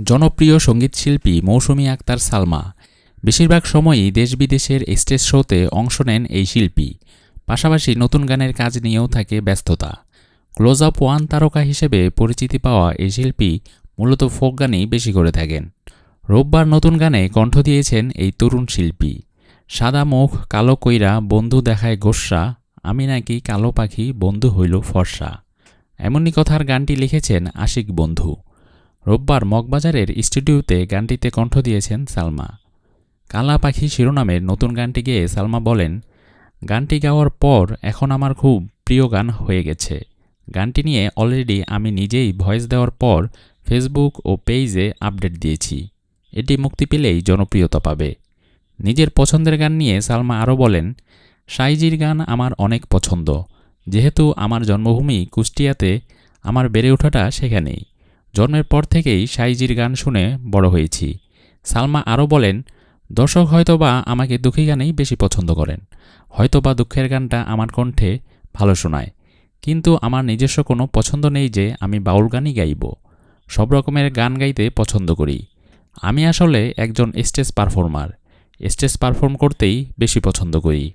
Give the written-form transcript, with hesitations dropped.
জনপ্রিয় সঙ্গীতশিল্পী মৌসুমী আক্তার সালমা। বেশিরভাগ সময়ই দেশ-বিদেশের স্টেজ শোতে অংশ নেন এই শিল্পী। পাশাপাশি নতুন গানের কাজ নিয়েও থাকে ব্যস্ততা। ক্লোজ আপ ওয়ান তারকা হিসেবে পরিচিতি পাওয়া এই শিল্পী মূলত ফোক গানই বেশি করে থাকেন। রোববার নতুন গানে কণ্ঠ দিয়েছেন এই তরুণ শিল্পী। সাদা মুখ কালো কইরা বন্ধু দেখায় গোস্সা, আমি নাকি কালো পাখি বন্ধু হইল ফর্সা, এমনই কথার গানটি লিখেছেন আশিক বন্ধু। রোববার মগবাজারের স্টুডিওতে গানটিতে কণ্ঠ দিয়েছেন সালমা। কালা পাখি শিরোনামের নতুন গানটি গেয়ে সালমা বলেন, গানটি গাওয়ার পর এখন আমার খুব প্রিয় গান হয়ে গেছে। গানটি নিয়ে অলরেডি আমি নিজেই ভয়েস দেওয়ার পর ফেসবুক ও পেজে আপডেট দিয়েছি। এটি মুক্তি পেলেই জনপ্রিয়তা পাবে। নিজের পছন্দের গান নিয়ে সালমা আরও বলেন, সাইজির গান আমার অনেক পছন্দ। যেহেতু আমার জন্মভূমি কুষ্টিয়াতে, আমার বেড়ে ওঠাটা সেখানেই। জন্মের পর থেকেই সাইজির গান শুনে বড় হয়েছি। সালমা আরও বলেন, দর্শক হয়তোবা আমাকে দুঃখী গানেই বেশি পছন্দ করেন, হয়তোবা দুঃখের গানটা আমার কণ্ঠে ভালো শোনায়, কিন্তু আমার নিজস্ব কোনো পছন্দ নেই যে আমি বাউল গানই গাইব। সব রকমের গান গাইতে পছন্দ করি। আমি আসলে একজন স্টেজ পারফর্মার। স্টেজ পারফর্ম করতেই বেশি পছন্দ করি।